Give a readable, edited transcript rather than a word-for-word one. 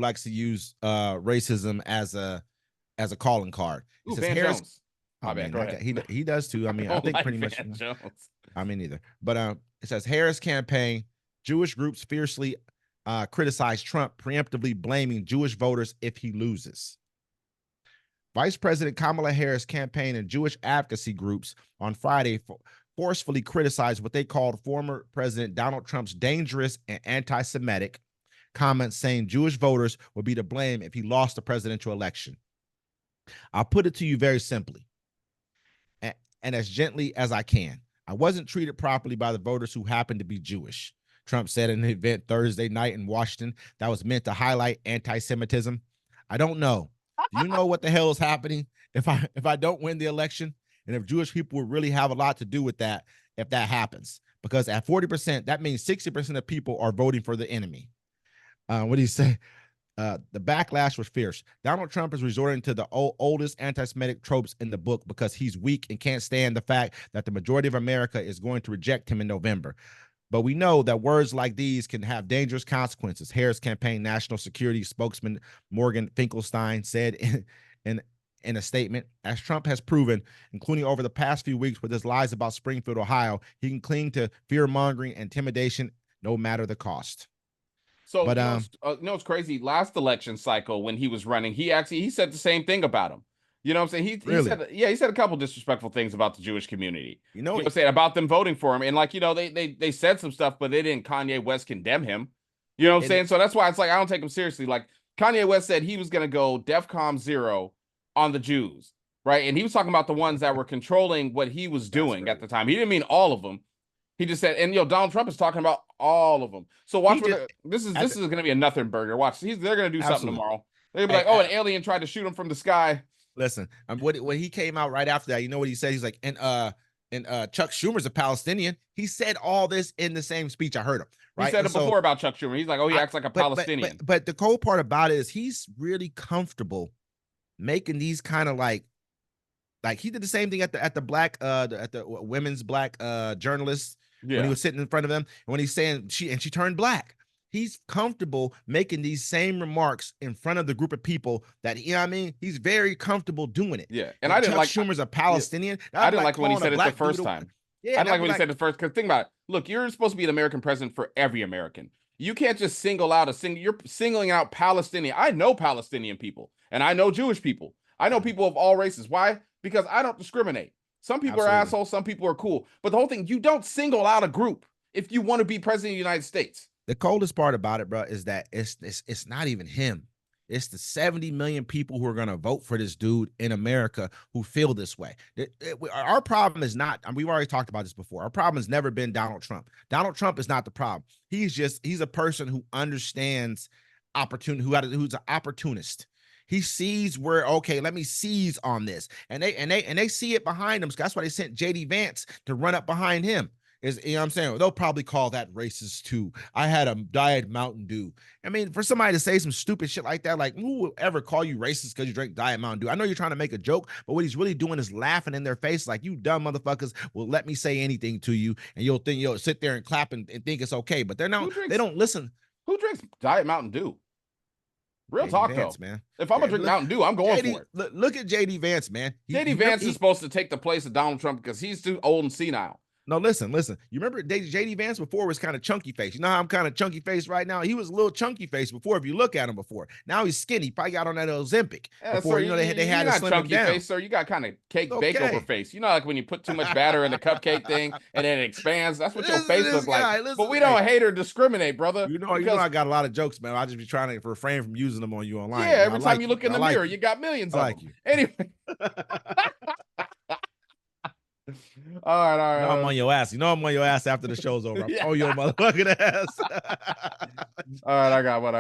likes to use racism as a calling card. It Ooh, says Van Harris. Jones. Oh man, he does too. I mean, I think like pretty much. Van Jones. I mean, neither. But it says Harris campaign, Jewish groups fiercely criticize Trump, preemptively blaming Jewish voters if he loses. Vice President Kamala Harris campaign and Jewish advocacy groups on Friday forcefully criticized what they called former President Donald Trump's dangerous and anti-Semitic comments, saying Jewish voters would be to blame if he lost the presidential election. I'll put it to you very simply and as gently as I can. I wasn't treated properly by the voters who happened to be Jewish, Trump said in an event Thursday night in Washington that was meant to highlight anti-Semitism. I don't know. Do you know what the hell is happening if I don't win the election? And if Jewish people would really have a lot to do with that if that happens? Because at 40%, that means 60% of people are voting for the enemy. What do you say? The backlash was fierce. Donald Trump is resorting to the oldest anti-Semitic tropes in the book because he's weak and can't stand the fact that the majority of America is going to reject him in November. But we know that words like these can have dangerous consequences. Harris campaign national security spokesman Morgan Finkelstein said in a statement, as Trump has proven, including over the past few weeks with his lies about Springfield, Ohio, he can cling to fear-mongering and intimidation no matter the cost. So, but it's crazy. Last election cycle when he was running, he said the same thing about him. You know what I'm saying? He said a couple disrespectful things about the Jewish community. You know what I'm saying? About them voting for him. And like, they said some stuff, but they didn't Kanye West condemn him. You know what I'm saying? So that's why it's like, I don't take him seriously. Like Kanye West said he was going to go DEFCON 0 on the Jews, right? And he was talking about the ones that were controlling what he was doing at the time. He didn't mean all of them. He just said, and Donald Trump is talking about all of them. So watch this is going to be a nothing burger. Watch, they're going to do something tomorrow. They're going to be like, an alien tried to shoot him from the sky. Listen, when he came out right after that, you know what he said? He's like, and Chuck Schumer's a Palestinian. He said all this in the same speech. I heard him. Right? He said it before about Chuck Schumer. He's like, he acts like a Palestinian. But the cool part about it is he's really comfortable making these kind of like he did the same thing at the women's black journalists when he was sitting in front of them, and when he's saying she turned black. He's comfortable making these same remarks in front of the group of people that, he's very comfortable doing it. Yeah. And I didn't like Schumer's a Palestinian. Yeah. I didn't like when he said it the first time. Yeah. I didn't like when he said it first, because think about it. Look, you're supposed to be an American president for every American. You can't just single out you're singling out Palestinian. I know Palestinian people and I know Jewish people. I know people of all races. Why? Because I don't discriminate. Some people are assholes. Some people are cool. But the whole thing, you don't single out a group if you want to be president of the United States. The coldest part about it, bro, is that it's not even him. It's the 70 million people who are going to vote for this dude in America who feel this way. Our problem is not, we've already talked about this before. Our problem has never been Donald Trump. Donald Trump is not the problem. He's a person who understands opportunity, who's an opportunist. He sees where, okay, let me seize on this. And they see it behind him. So that's why they sent JD Vance to run up behind him. You know what I'm saying? They'll probably call that racist too. I had a Diet Mountain Dew. I mean, for somebody to say some stupid shit like that, like, who will ever call you racist because you drink Diet Mountain Dew? I know you're trying to make a joke, but what he's really doing is laughing in their face like, you dumb motherfuckers will let me say anything to you, and you'll sit there and clap and think it's okay. But they don't listen. Who drinks Diet Mountain Dew? Real JD talk, Vance, though. Man. If I'm going to drink Mountain Dew, I'm going for it. Look at JD Vance, man. JD Vance is supposed to take the place of Donald Trump because he's too old and senile. No, listen. You remember JD Vance before was kind of chunky face. You know how I'm kind of chunky face right now? He was a little chunky face before, if you look at him before. Now he's skinny. He probably got on that Ozempic. Before, sir, they had to slim him down. Face, sir. You got kind of cake bake over face. You know, like when you put too much batter in the cupcake thing and then it expands. That's what your face looks like. But we don't hate or discriminate, brother. You know, I got a lot of jokes, man. I just be trying to refrain from using them on you online. Yeah, every time you look in the mirror, you got millions of them. Anyway. All right. I'm on your ass. You know I'm on your ass after the show's over. I'm on your motherfucking ass. All right, I got one.